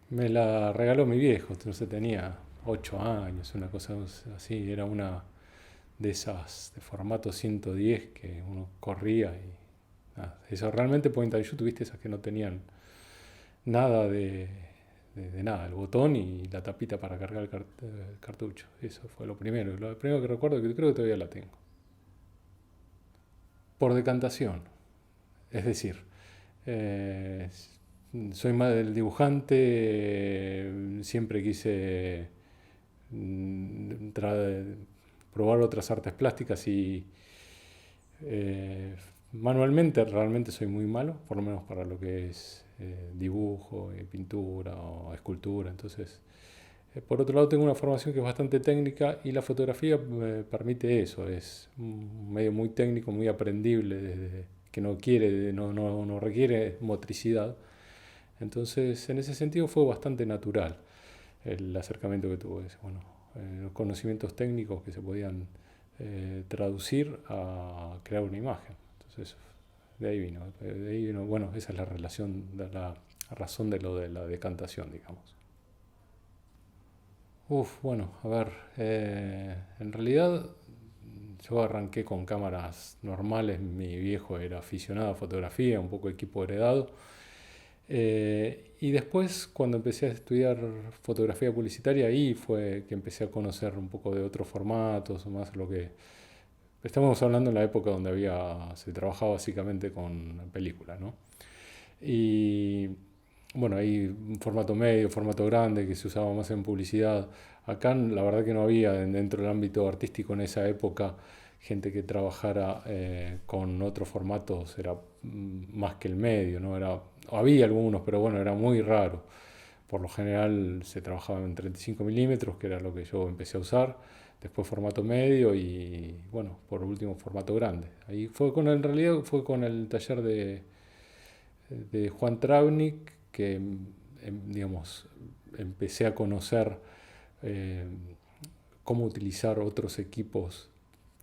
Me la regaló mi viejo, entonces tenía 8 años, una cosa así. Era una de esas de formato 110 que uno corría y nada. Eso realmente point and shoot, tuviste esas que no tenían nada de nada, el botón y la tapita para cargar el cartucho. Eso fue lo primero que recuerdo, que creo que todavía la tengo. Por decantación, es decir, eh, soy más del dibujante, siempre quise probar otras artes plásticas y eh, manualmente realmente soy muy malo, por lo menos para lo que es dibujo, pintura o escultura. Entonces, por otro lado, tengo una formación que es bastante técnica y la fotografía me permite eso. Es un medio muy técnico, muy aprendible, que no quiere, no requiere motricidad. Entonces, en ese sentido fue bastante natural el acercamiento que tuvo. Bueno, los conocimientos técnicos que se podían traducir a crear una imagen. Entonces, bueno, esa es la relación, la razón de lo de la decantación, digamos. Bueno, a ver, en realidad yo arranqué con cámaras normales, mi viejo era aficionado a fotografía, un poco equipo heredado. Y después, cuando empecé a estudiar fotografía publicitaria, ahí fue que empecé a conocer un poco de otros formatos, más lo que... Estamos hablando en la época donde se trabajaba básicamente con películas, ¿no? Y bueno, ahí un formato medio, formato grande, que se usaba más en publicidad. Acá la verdad que no había dentro del ámbito artístico en esa época gente que trabajara con otros formatos, era más que el medio, ¿no? Había algunos, pero bueno, era muy raro. Por lo general se trabajaba en 35 milímetros, que era lo que yo empecé a usar. Después formato medio y bueno, por último formato grande. Ahí en realidad fue con el taller de Juan Travnik que, digamos, empecé a conocer eh, cómo utilizar otros equipos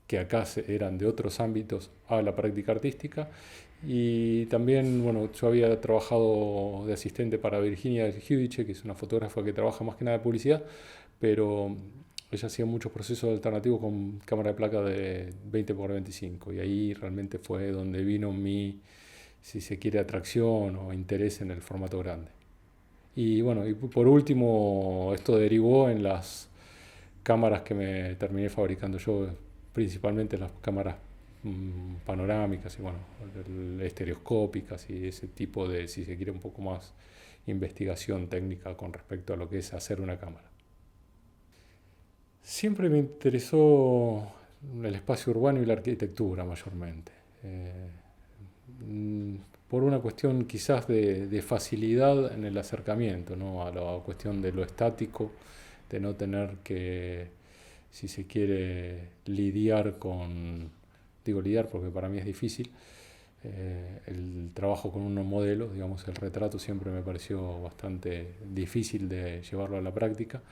que acá eran de otros ámbitos a la práctica artística. Y también, bueno, yo había trabajado de asistente para Virginia Giudice, que es una fotógrafa que trabaja más que nada de publicidad, pero ella hacía muchos procesos alternativos con cámara de placa de 20 por 25 y ahí realmente fue donde vino mi, si se quiere, atracción o interés en el formato grande. Y bueno, y por último, esto derivó en las cámaras que me terminé fabricando yo, principalmente las cámaras panorámicas y bueno, estereoscópicas y ese tipo de, si se quiere, un poco más investigación técnica con respecto a lo que es hacer una cámara. Siempre me interesó el espacio urbano y la arquitectura mayormente. Eh, mm, por una cuestión quizás de facilidad en el acercamiento, ¿no? A la cuestión de lo estático, de no tener que, si se quiere, lidiar con, digo lidiar porque para mí es difícil, el trabajo con unos modelos, digamos, el retrato siempre me pareció bastante difícil de llevarlo a la práctica.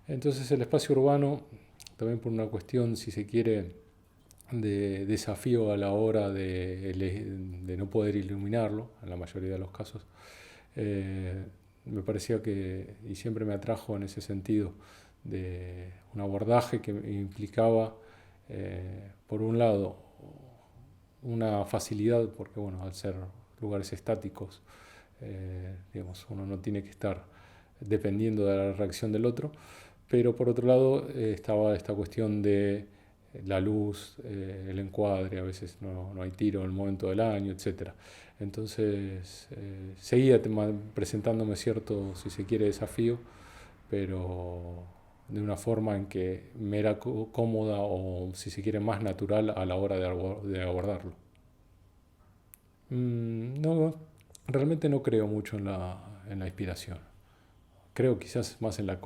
Entonces el espacio urbano, también por una cuestión, si se quiere, de desafío a la hora de no poder iluminarlo, en la mayoría de los casos, eh, me parecía que, y siempre me atrajo en ese sentido, de un abordaje que implicaba, por un lado, una facilidad, porque bueno, al ser lugares estáticos, digamos, uno no tiene que estar dependiendo de la reacción del otro, pero por otro lado estaba esta cuestión de la luz, el encuadre, a veces no hay tiro en el momento del año, etcétera. Entonces seguía presentándome cierto, si se quiere, desafío, pero de una forma en que me era cómoda o, si se quiere, más natural a la hora de abordarlo. No, realmente no creo mucho en la inspiración. Creo quizás más en la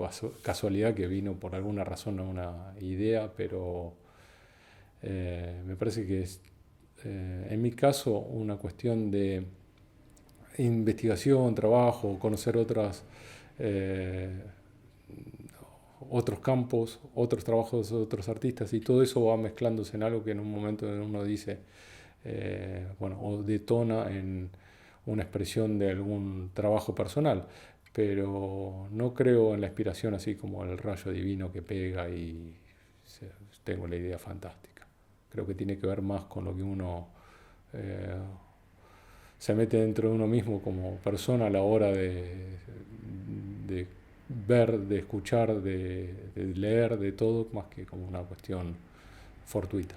casualidad que vino por alguna razón a una idea, pero me parece que es, en mi caso, una cuestión de investigación, trabajo, conocer eh, otros campos, otros trabajos de otros artistas y todo eso va mezclándose en algo que en un momento uno dice, bueno, o detona en una expresión de algún trabajo personal. pero no creo en la inspiración así como el rayo divino que pega y tengo la idea fantástica. Creo que tiene que ver más con lo que uno eh, se mete dentro de uno mismo como persona a la hora de ver, de escuchar, de leer, de todo, más que como una cuestión fortuita.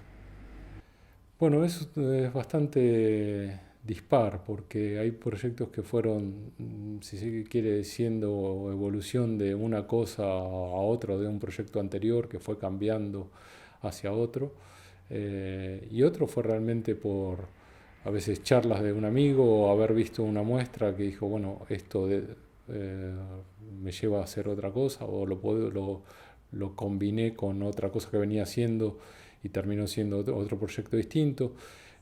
Bueno, eso es bastante dispar porque hay proyectos que fueron, si se quiere, siendo evolución de una cosa a otra, de un proyecto anterior que fue cambiando hacia otro, y otro fue realmente por a veces charlas de un amigo o haber visto una muestra que dijo, bueno, eh, me lleva a hacer otra cosa o lo combiné con otra cosa que venía haciendo y terminó siendo otro proyecto distinto.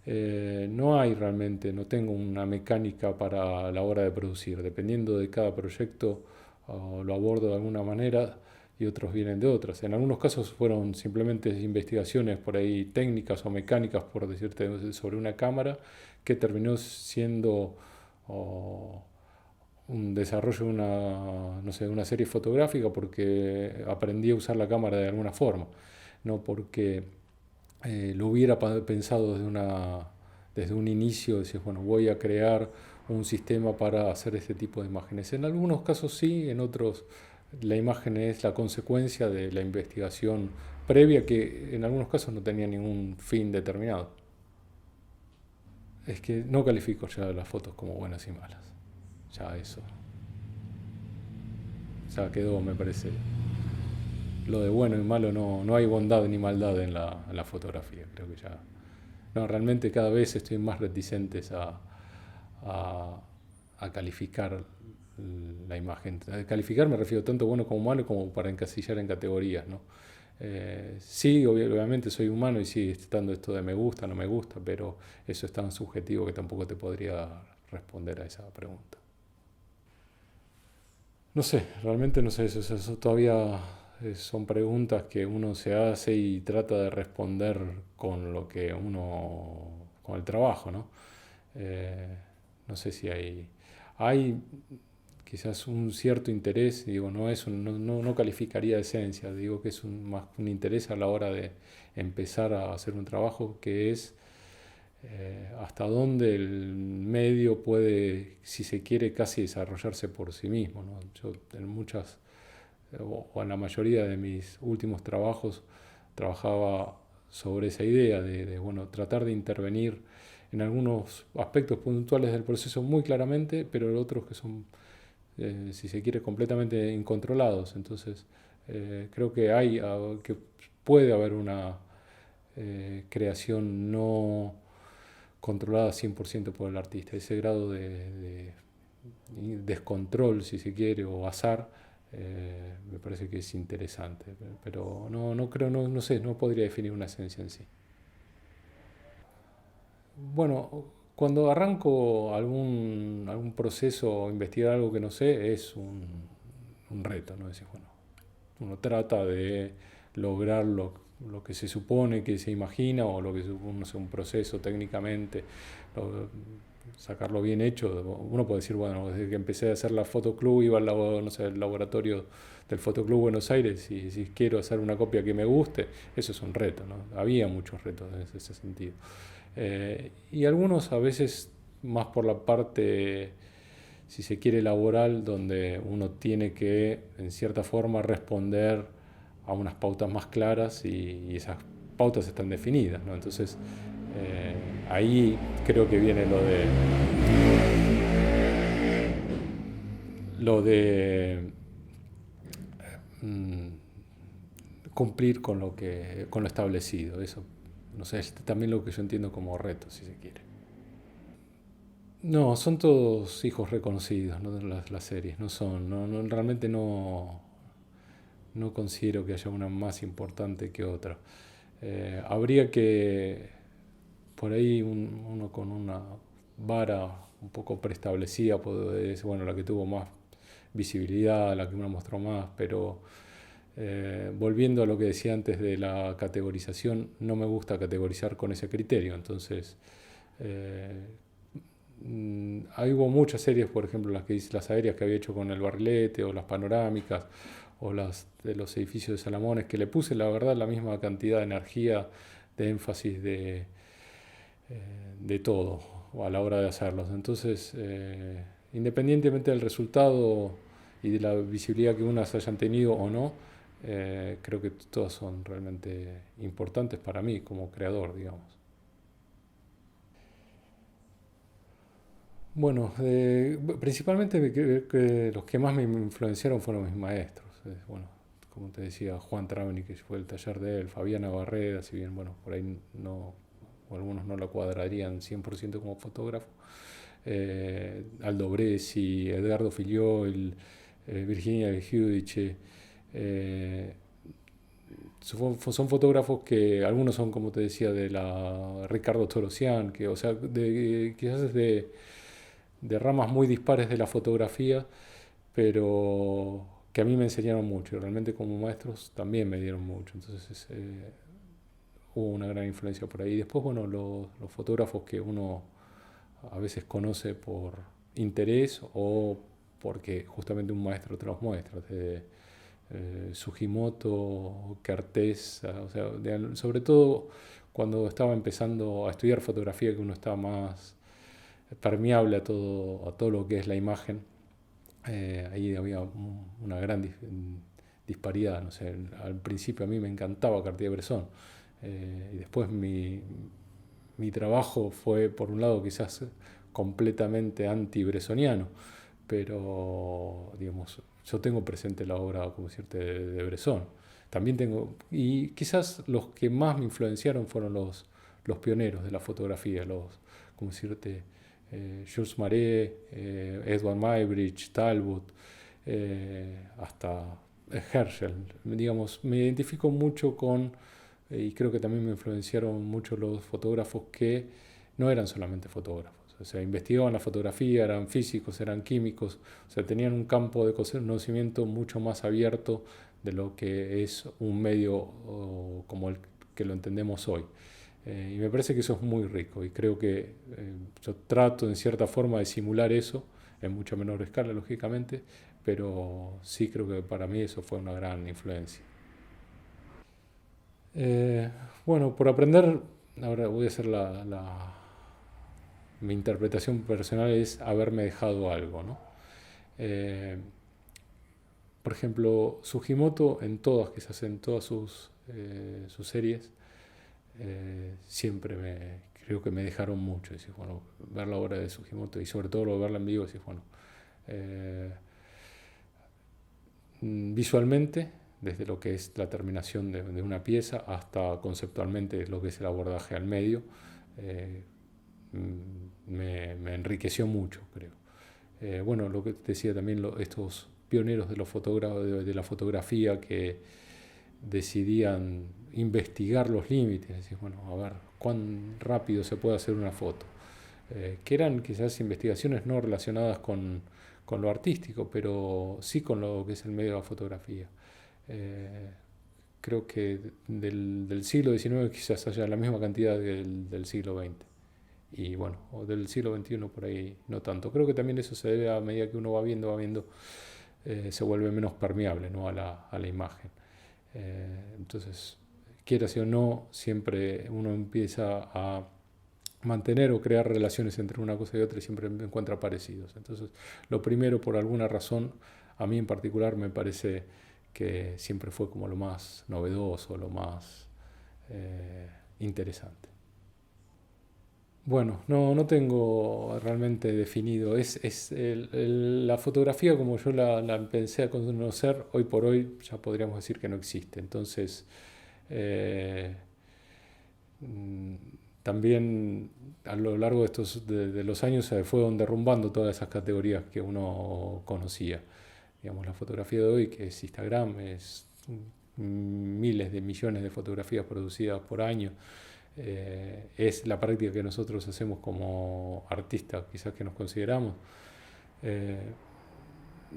No hay realmente, no tengo una mecánica para la hora de producir. Dependiendo de cada proyecto, lo abordo de alguna manera y otros vienen de otras. En algunos casos fueron simplemente investigaciones por ahí técnicas o mecánicas, por decirte, sobre una cámara que terminó siendo oh, un desarrollo de una, no sé, una serie fotográfica porque aprendí a usar la cámara de alguna forma, no porque lo hubiera pensado desde un inicio, decir, bueno, voy a crear un sistema para hacer este tipo de imágenes. En algunos casos sí, en otros la imagen es la consecuencia de la investigación previa que en algunos casos no tenía ningún fin determinado. Es que no califico ya las fotos como buenas y malas. Ya eso. Ya quedó, me parece. Lo de bueno y malo no hay bondad ni maldad en la fotografía. Creo que ya. No, realmente cada vez estoy más reticentes a, a calificar la imagen. A calificar me refiero tanto bueno como malo como para encasillar en categorías, ¿no? Sí, obviamente soy humano y sigue estando esto de me gusta, no me gusta, pero eso es tan subjetivo que tampoco te podría responder a esa pregunta. No sé, realmente no sé, eso todavía son preguntas que uno se hace y trata de responder con lo que uno, con el trabajo, ¿no? Eh, no sé si hay quizás un cierto interés, digo, no calificaría de esencia, digo que es más un interés a la hora de empezar a hacer un trabajo que es hasta dónde el medio puede, si se quiere, casi desarrollarse por sí mismo, ¿no? Yo en muchas, o en la mayoría de mis últimos trabajos, trabajaba sobre esa idea bueno, tratar de intervenir en algunos aspectos puntuales del proceso muy claramente, pero en otros que son, si se quiere, completamente incontrolados. Entonces, creo que que puede haber una creación no controlada 100% por el artista. Ese grado de descontrol, si se quiere, o azar, me parece que es interesante. Pero no creo, no sé, no podría definir una esencia en sí. Bueno, cuando arranco algún proceso o investigar algo que no sé, es un reto, ¿no? Decir, bueno, uno trata de lograr lo que se supone que se imagina o lo que supone un proceso técnicamente, lo- sacarlo bien hecho. Uno puede decir, bueno, desde que empecé a hacer la fotoclub iba no sé, al laboratorio del Fotoclub Buenos Aires y si quiero hacer una copia que me guste, eso es un reto, ¿no? Había muchos retos en ese sentido. Y algunos a veces más por la parte, si se quiere, laboral, donde uno tiene que, en cierta forma, responder a unas pautas más claras y esas pautas están definidas, ¿no? Entonces, ahí creo que viene lo de mm, cumplir con lo establecido. Eso, no sé, es también lo que yo entiendo como reto, si se quiere. No, son todos hijos reconocidos, ¿no? Las series, no son, realmente no considero que haya una más importante que otra. Habría que, por ahí uno con una vara un poco preestablecida, puede decir, bueno, la que tuvo más visibilidad, la que uno mostró más, pero volviendo a lo que decía antes de la categorización, no me gusta categorizar con ese criterio, entonces eh, Ahí hubo muchas series, por ejemplo, las aéreas que había hecho con el barrilete, o las panorámicas, o las de los edificios de Salamones, que le puse, la verdad, la misma cantidad de energía, de énfasis, de todo a la hora de hacerlos. Entonces, independientemente del resultado y de la visibilidad que unas hayan tenido o no, creo que todas son realmente importantes para mí como creador, digamos. Bueno, principalmente creo que los que más me influenciaron fueron mis maestros. Bueno, como te decía, Juan Travni, que fue el taller de él, Fabiana Barrera, si bien, bueno, por ahí no, o algunos no lo cuadrarían 100% como fotógrafo. Aldo Bresi, Edgardo Filiol, Virginia Giudice. eh, Son fotógrafos que algunos son, como te decía, de la Ricardo Torosian, que, o sea, quizás es de ramas muy dispares de la fotografía, pero que a mí me enseñaron mucho y realmente como maestros también me dieron mucho. Entonces hubo una gran influencia por ahí. Después, bueno, los fotógrafos que uno a veces conoce por interés o porque justamente un maestro te los muestra. Sugimoto, Cartés, o sea, sobre todo cuando estaba empezando a estudiar fotografía, que uno estaba más permeable a todo lo que es la imagen. Ahí había una gran disparidad. No sé, al principio a mí me encantaba Cartier-Bresson, y después mi trabajo fue, por un lado, quizás completamente anti-bresoniano, pero digamos, yo tengo presente la obra, como decirte, de Bresson. También tengo, y quizás los que más me influenciaron fueron los pioneros de la fotografía, como decirte, Jules Marais, Edward Muybridge, Talbot, hasta Herschel. Digamos, me identifico mucho con, y creo que también me influenciaron mucho los fotógrafos que no eran solamente fotógrafos. O sea, investigaban la fotografía, eran físicos, eran químicos, o sea, tenían un campo de conocimiento mucho más abierto de lo que es un medio como el que lo entendemos hoy. Y me parece que eso es muy rico y creo que yo trato en cierta forma de simular eso, en mucha menor escala, lógicamente, pero sí creo que para mí eso fue una gran influencia. Eh, bueno, por aprender, ahora voy a hacer mi interpretación personal es haberme dejado algo, ¿no? Eh, por ejemplo, Sugimoto en todas, quizás en todas sus series, siempre creo que me dejaron mucho. Decís, bueno, ver la obra de Sugimoto y sobre todo verla en vivo, decís, bueno, eh, visualmente, desde lo que es la terminación de una pieza hasta conceptualmente lo que es el abordaje al medio, eh, me enriqueció mucho, creo. Bueno, lo que te decía también, estos pioneros de, los fotógrafos, de la fotografía que decidían investigar los límites, decir, bueno, a ver, cuán rápido se puede hacer una foto. Que eran quizás investigaciones no relacionadas con lo artístico, pero sí con lo que es el medio de la fotografía. Eh, Creo que del siglo XIX quizás haya la misma cantidad del siglo XX. Y bueno, o del siglo XXI por ahí no tanto. Creo que también eso se debe a medida que uno va viendo, se vuelve menos permeable, ¿no? A la imagen. Entonces, quiera o no, siempre uno empieza a mantener o crear relaciones entre una cosa y otra y siempre encuentra parecidos. Entonces, lo primero, por alguna razón, a mí en particular me parece que siempre fue como lo más novedoso, lo más interesante. Bueno, no tengo realmente definido. Es la fotografía como yo la empecé a conocer, hoy por hoy ya podríamos decir que no existe. Entonces, eh, mm, también a lo largo de los años se fueron derrumbando todas esas categorías que uno conocía. Digamos, la fotografía de hoy, que es Instagram, es miles de millones de fotografías producidas por año. Es la práctica que nosotros hacemos como artistas, quizás que nos consideramos. Eh,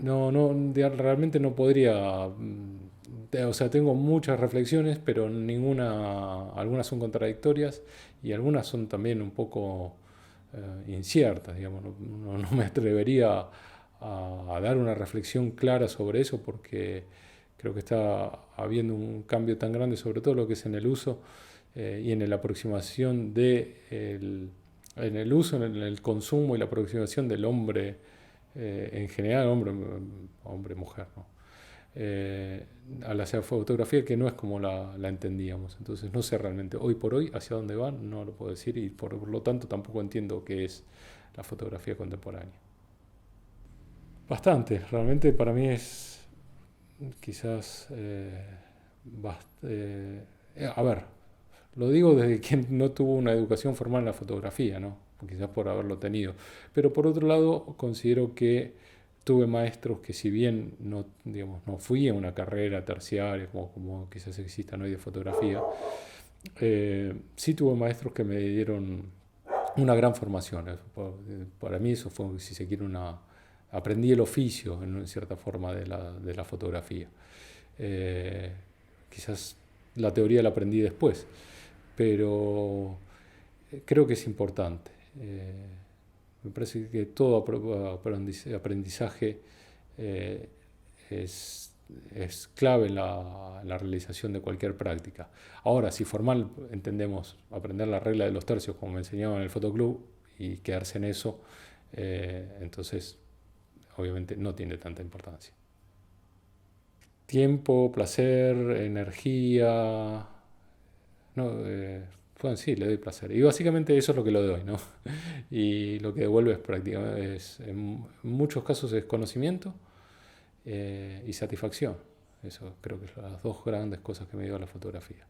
realmente no podría, o sea, tengo muchas reflexiones, pero algunas son contradictorias y algunas son también un poco inciertas, digamos. No me atrevería a dar una reflexión clara sobre eso porque creo que está habiendo un cambio tan grande, sobre todo lo que es en el uso y en la aproximación en el uso, en el consumo y la aproximación del hombre en general, hombre, mujer, ¿no? A la fotografía que no es como la entendíamos. Entonces no sé realmente hoy por hoy hacia dónde van, no lo puedo decir y por lo tanto tampoco entiendo qué es la fotografía contemporánea. Bastante, realmente para mí es quizás a ver, lo digo desde quien no tuvo una educación formal en la fotografía, ¿no? Quizás por haberlo tenido. Pero por otro lado, considero que tuve maestros que si bien no, digamos, no fui a una carrera terciaria como quizás exista hoy de fotografía, sí tuve maestros que me dieron una gran formación. Para mí eso fue, si se quiere, aprendí el oficio en cierta forma de la fotografía. Eh, Quizás la teoría la aprendí después, pero creo que es importante. Me parece que todo aprendizaje eh, es, es clave en la realización de cualquier práctica. Ahora, si formal entendemos aprender la regla de los tercios como me enseñaban en el fotoclub y quedarse en eso, entonces obviamente no tiene tanta importancia. Tiempo, placer, energía, no, bueno, sí, le doy placer. Y básicamente eso es lo que le doy, ¿no? Y lo que devuelve es prácticamente, en muchos casos es conocimiento y satisfacción. Eso creo que son las dos grandes cosas que me dio la fotografía.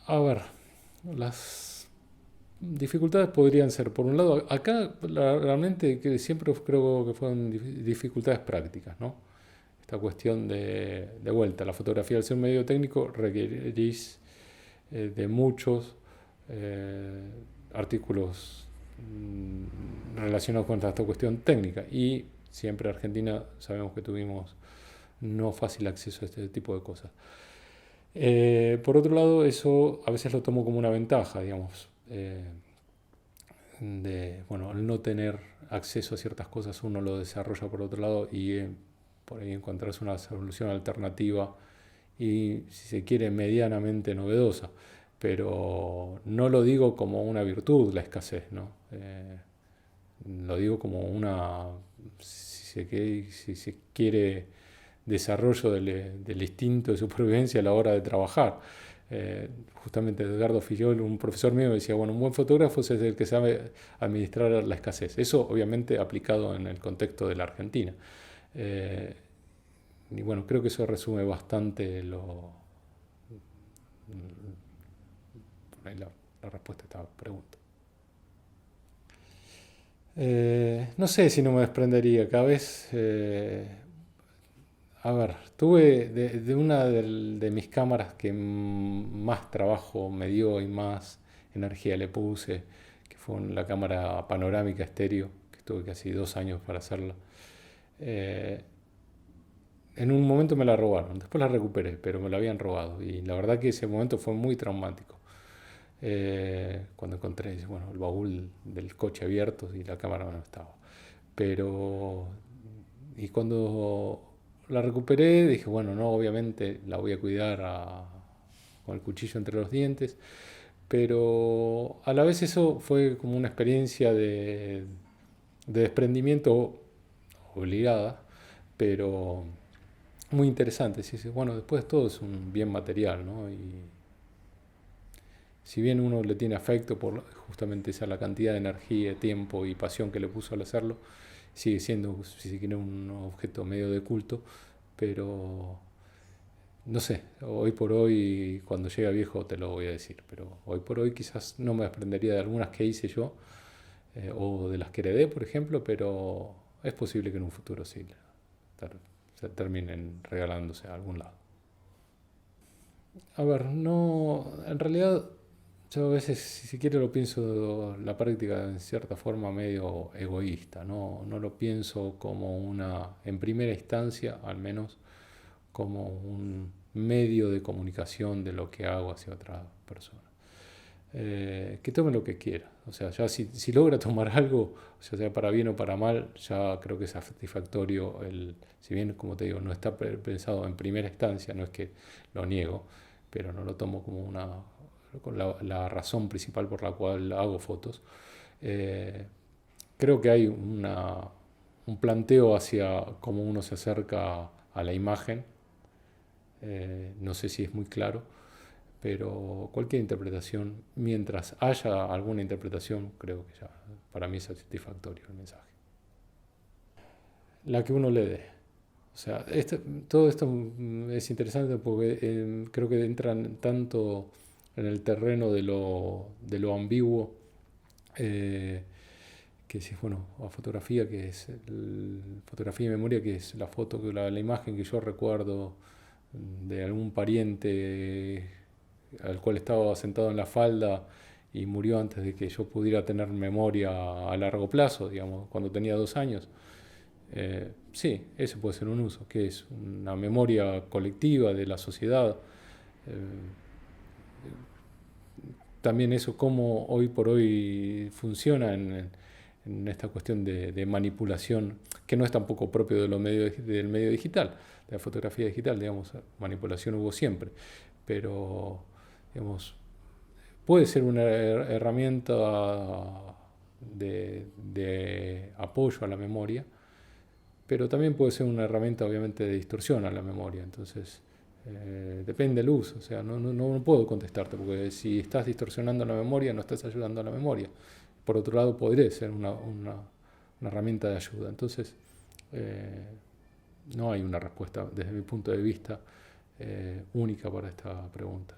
A ver, las dificultades podrían ser, por un lado, acá realmente que siempre creo que fueron dificultades prácticas, ¿no? Esta cuestión de vuelta, la fotografía al ser un medio técnico requerís de muchos eh, artículos relacionados con esta cuestión técnica y siempre Argentina sabemos que tuvimos no fácil acceso a este tipo de cosas. Por otro lado, eso a veces lo tomo como una ventaja, digamos, bueno, al no tener acceso a ciertas cosas uno lo desarrolla por otro lado y por ahí encontrarse una solución alternativa y, si se quiere, medianamente novedosa. Pero no lo digo como una virtud la escasez, ¿no? Lo digo como si se quiere, desarrollo del instinto de supervivencia a la hora de trabajar. Justamente Edgardo Fillol, un profesor mío, decía, bueno, un buen fotógrafo es el que sabe administrar la escasez. Eso obviamente aplicado en el contexto de la Argentina. Y bueno, creo que eso resume bastante la respuesta a esta pregunta. No sé si no me desprendería, cada vez a ver, tuve de una de mis cámaras que más trabajo me dio y más energía le puse, que fue la cámara panorámica estéreo, que tuve casi 2 años para hacerla. Eh, en un momento me la robaron, después la recuperé, pero me la habían robado y la verdad que ese momento fue muy traumático. Cuando encontré, bueno, el baúl del coche abierto y la cámara no estaba. Pero, y cuando la recuperé, dije, bueno, no, obviamente la voy a cuidar con el cuchillo entre los dientes, pero a la vez eso fue como una experiencia de desprendimiento obligada, pero muy interesante. Sí, sí, bueno, después todo es un bien material, ¿no? Y si bien uno le tiene afecto por justamente esa la cantidad de energía, tiempo y pasión que le puso al hacerlo, sigue siendo, si se quiere, un objeto medio de culto, pero no sé, hoy por hoy, cuando llegue a viejo te lo voy a decir, pero hoy por hoy quizás no me desprendería de algunas que hice yo, o de las que heredé, por ejemplo, pero es posible que en un futuro sí se terminen regalándose a algún lado. A ver, no, en realidad yo a veces, si se quiere, lo pienso la práctica en cierta forma medio egoísta, no lo pienso como en primera instancia al menos, como un medio de comunicación de lo que hago hacia otra persona. que tome lo que quiera. O sea, ya si logra tomar algo, o sea para bien o para mal, ya creo que es satisfactorio. Si bien, como te digo, no está pensado en primera instancia, no es que lo niego, pero no lo tomo como la razón principal por la cual hago fotos. Eh, Creo que hay un planteo hacia cómo uno se acerca a la imagen. No sé si es muy claro, pero cualquier interpretación, mientras haya alguna interpretación, creo que ya para mí es satisfactorio el mensaje. La que uno le dé. O sea, todo esto es interesante porque creo que entran tanto en el terreno de lo ambiguo, eh, que si bueno, a fotografía, que es fotografía y memoria, que es la foto, la imagen que yo recuerdo de algún pariente al cual estaba sentado en la falda y murió antes de que yo pudiera tener memoria a largo plazo, digamos, cuando tenía 2 años. Sí, ese puede ser un uso, que es una memoria colectiva de la sociedad. Eh, También eso, cómo hoy por hoy funciona en esta cuestión de manipulación, que no es tampoco propio de del medio digital, de la fotografía digital, digamos, manipulación hubo siempre, pero digamos, puede ser una herramienta de apoyo a la memoria, pero también puede ser una herramienta obviamente de distorsión a la memoria. Entonces, depende del uso. O sea, no puedo contestarte, porque si estás distorsionando la memoria, no estás ayudando a la memoria. Por otro lado, podría ser una herramienta de ayuda. Entonces, eh, no hay una respuesta, desde mi punto de vista, única para esta pregunta.